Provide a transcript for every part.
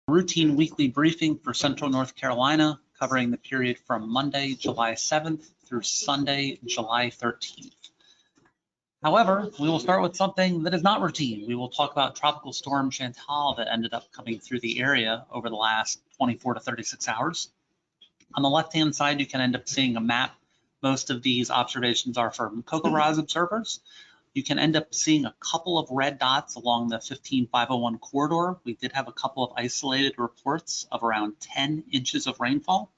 Routine weekly briefing for Central North Carolina, covering the period from Monday, July 7th through Sunday, July 13th. However, we will start with something that is not routine. We will talk about Tropical Storm Chantal that ended up coming through the area over the last 24 to 36 hours. On the left-hand side, you can end up seeing a map. Most of these observations are from CocoRa's observers. You can end up seeing a couple of red dots along the 15501 corridor. We did have a couple of isolated reports of around 10 inches of rainfall.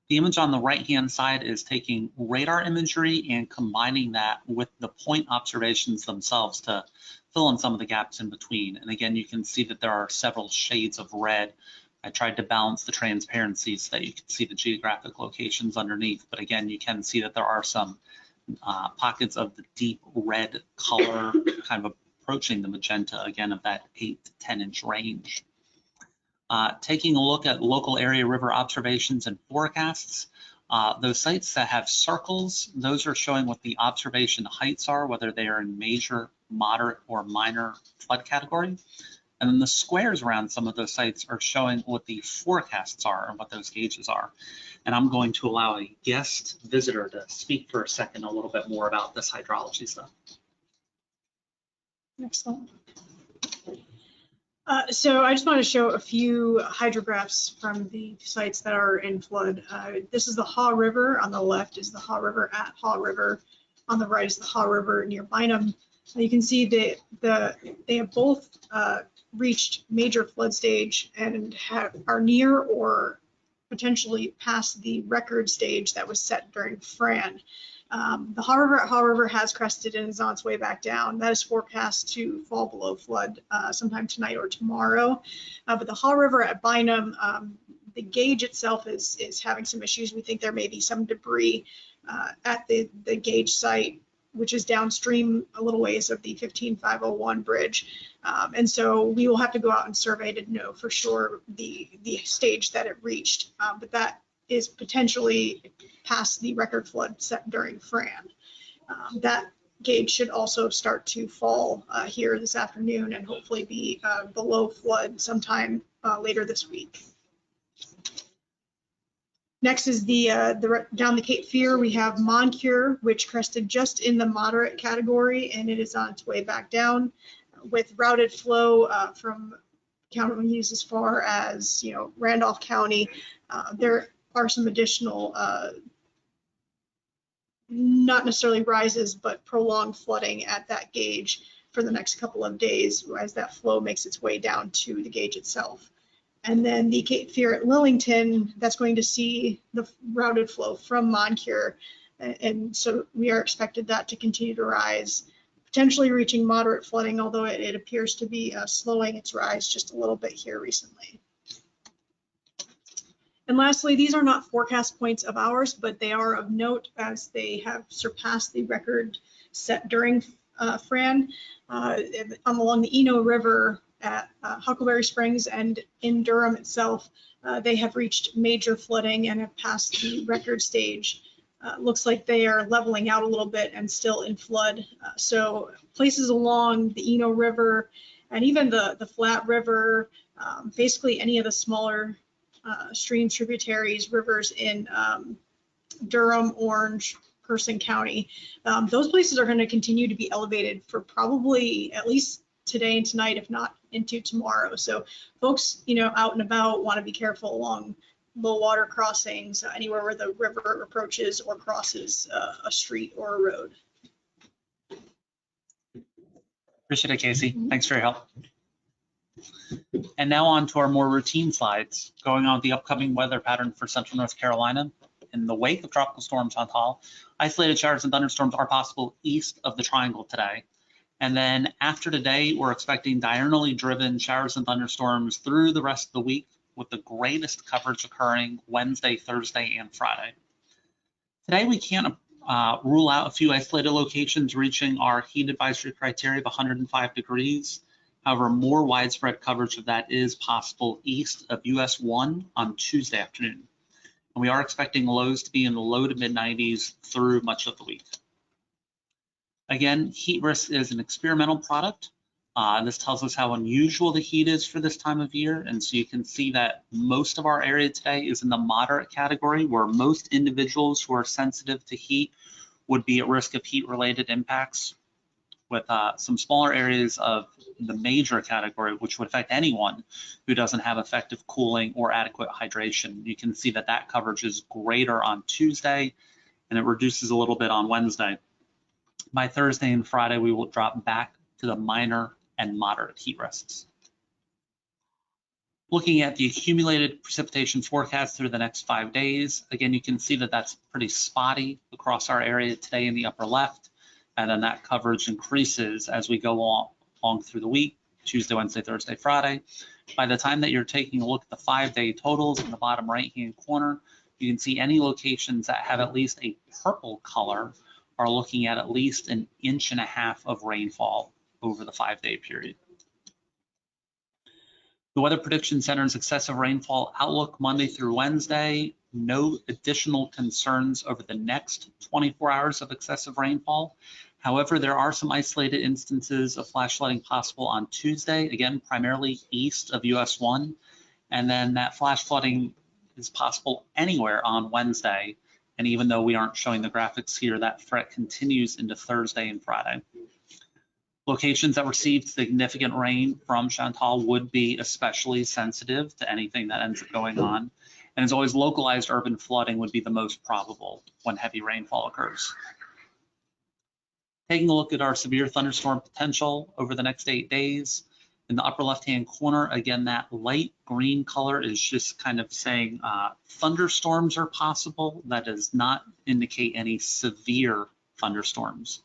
The image on the right-hand side is taking radar imagery and combining that with the point observations themselves to fill in some of the gaps in between. And again, you can see that there are several shades of red. I tried to balance the transparency so that you can see the geographic locations underneath. But again, you can see that there are some pockets of the deep red color kind of approaching the magenta, again, of that 8 to 10 inch range. Taking a look at local area river observations and forecasts, those sites that have circles, those are showing what the observation heights are, whether they are in major, moderate, or minor flood category. And then the squares around some of those sites are showing what the forecasts are and what those gauges are. And I'm going to allow a guest visitor to speak for a second a little bit more about this hydrology stuff. Excellent. So I just want to show a few hydrographs from the sites that are in flood. This is the Haw River. On the left is the Haw River at Haw River. On the right is the Haw River near Bynum. You can see they have both reached major flood stage and are near or potentially past the record stage that was set during Fran. The Haw River at Haw River has crested and is on its way back down. That is forecast to fall below flood sometime tonight or tomorrow. But the Haw River at Bynum, the gauge itself is having some issues. We think there may be some debris at the gauge site, which is downstream a little ways of the 15501 bridge. And so we will have to go out and survey to know for sure the stage that it reached. But that is potentially past the record flood set during Fran. That gauge should also start to fall here this afternoon and hopefully be below flood sometime later this week. Next is down the Cape Fear, we have Moncure, which crested just in the moderate category, and it is on its way back down with routed flow from counties as far as Randolph County. There are some additional, not necessarily rises, but prolonged flooding at that gauge for the next couple of days as that flow makes its way down to the gauge itself. And then the Cape Fear at Lillington, that's going to see the routed flow from Moncure. And so we are expected that to continue to rise, potentially reaching moderate flooding, although it appears to be slowing its rise just a little bit here recently. And lastly, these are not forecast points of ours, but they are of note as they have surpassed the record set during Fran. Along the Eno River at Huckleberry Springs and in Durham itself, they have reached major flooding and have passed the record stage. Looks like they are leveling out a little bit and still in flood. So places along the Eno River and even the Flat River, basically any of the smaller streams, tributaries, rivers in Durham, Orange, Person County, those places are going to continue to be elevated for probably at least today and tonight, if not into tomorrow. So folks, out and about want to be careful along low water crossings, anywhere where the river approaches or crosses a street or a road. Appreciate it, Casey. Thanks for your help. And now on to our more routine slides, going on with the upcoming weather pattern for Central North Carolina. In the wake of Tropical Storm Chantal, isolated showers and thunderstorms are possible east of the triangle today. And then after today, we're expecting diurnally driven showers and thunderstorms through the rest of the week, with the greatest coverage occurring Wednesday, Thursday, and Friday. Today, we can't rule out a few isolated locations reaching our heat advisory criteria of 105 degrees. However, more widespread coverage of that is possible east of US 1 on Tuesday afternoon. And we are expecting lows to be in the low to mid 90s through much of the week. Again, heat risk is an experimental product. This tells us how unusual the heat is for this time of year. And so you can see that most of our area today is in the moderate category, where most individuals who are sensitive to heat would be at risk of heat-related impacts, with some smaller areas of the major category, which would affect anyone who doesn't have effective cooling or adequate hydration. You can see that that coverage is greater on Tuesday, and it reduces a little bit on Wednesday. By Thursday and Friday, we will drop back to the minor and moderate heat risks. Looking at the accumulated precipitation forecast through the next 5 days, again, you can see that that's pretty spotty across our area today in the upper left, and then that coverage increases as we go along through the week, Tuesday, Wednesday, Thursday, Friday. By the time that you're taking a look at the 5-day totals in the bottom right-hand corner, you can see any locations that have at least a purple color are looking at least 1.5 inches of rainfall over the 5-day period. The Weather Prediction Center's excessive rainfall outlook Monday through Wednesday, no additional concerns over the next 24 hours of excessive rainfall. However, there are some isolated instances of flash flooding possible on Tuesday, again, primarily east of US 1. And then that flash flooding is possible anywhere on Wednesday. And even though we aren't showing the graphics here, that threat continues into Thursday and Friday. Locations that receive significant rain from Chantal would be especially sensitive to anything that ends up going on. And as always, localized urban flooding would be the most probable when heavy rainfall occurs. Taking a look at our severe thunderstorm potential over the next 8 days, in the upper left-hand corner, again, that light green color is just kind of saying thunderstorms are possible. That does not indicate any severe thunderstorms.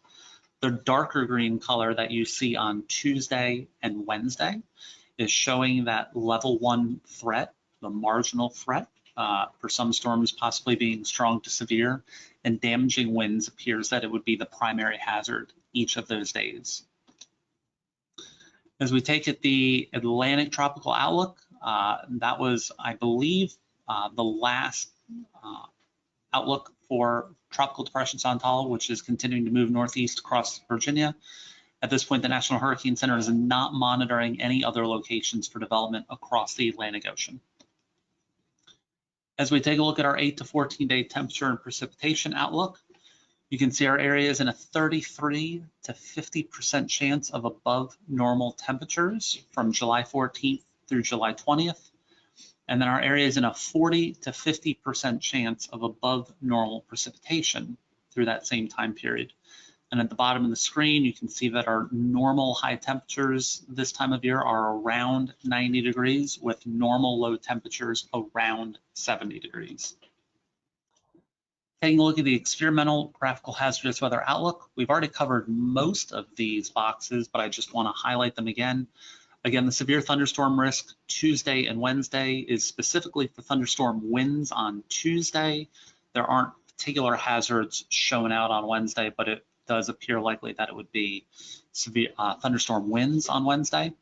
The darker green color that you see on Tuesday and Wednesday is showing that level 1 threat, the marginal threat, for some storms possibly being strong to severe, and damaging winds appears that it would be the primary hazard each of those days. As we take at the Atlantic tropical outlook, that was, I believe, the last outlook for Tropical Depression Chantal, which is continuing to move northeast across Virginia. At this point, the National Hurricane Center is not monitoring any other locations for development across the Atlantic Ocean. As we take a look at our 8 to 14-day temperature and precipitation outlook, you can see our area is in a 33 to 50% chance of above normal temperatures from July 14th through July 20th. And then our area is in a 40 to 50% chance of above normal precipitation through that same time period. And at the bottom of the screen, you can see that our normal high temperatures this time of year are around 90 degrees with normal low temperatures around 70 degrees. Taking a look at the experimental graphical hazardous weather outlook, we've already covered most of these boxes, but I just want to highlight them again. Again, the severe thunderstorm risk Tuesday and Wednesday is specifically for thunderstorm winds on Tuesday. There aren't particular hazards shown out on Wednesday, but it does appear likely that it would be severe thunderstorm winds on Wednesday.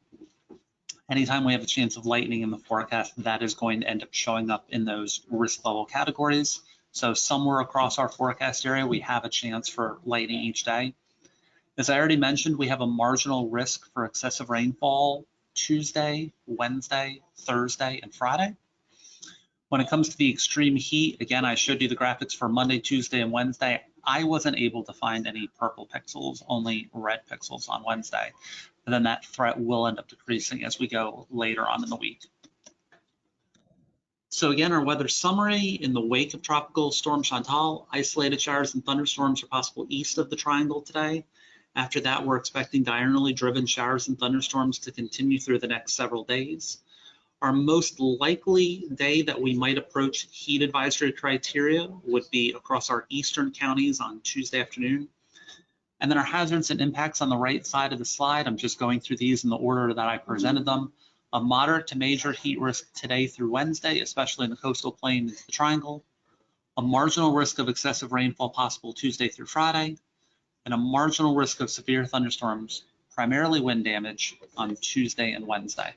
Anytime we have a chance of lightning in the forecast, that is going to end up showing up in those risk level categories. So somewhere across our forecast area, we have a chance for lightning each day. As I already mentioned, we have a marginal risk for excessive rainfall Tuesday, Wednesday, Thursday, and Friday. When it comes to the extreme heat, again, I showed you the graphics for Monday, Tuesday, and Wednesday. I wasn't able to find any purple pixels, only red pixels on Wednesday. And then that threat will end up decreasing as we go later on in the week. So again, our weather summary: in the wake of Tropical Storm Chantal, isolated showers and thunderstorms are possible east of the triangle today. After that, we're expecting diurnally driven showers and thunderstorms to continue through the next several days. Our most likely day that we might approach heat advisory criteria would be across our eastern counties on Tuesday afternoon. And then our hazards and impacts on the right side of the slide, I'm just going through these in the order that I presented them. A moderate to major heat risk today through Wednesday, especially in the coastal plain and the triangle. A marginal risk of excessive rainfall possible Tuesday through Friday. And a marginal risk of severe thunderstorms, primarily wind damage, on Tuesday and Wednesday.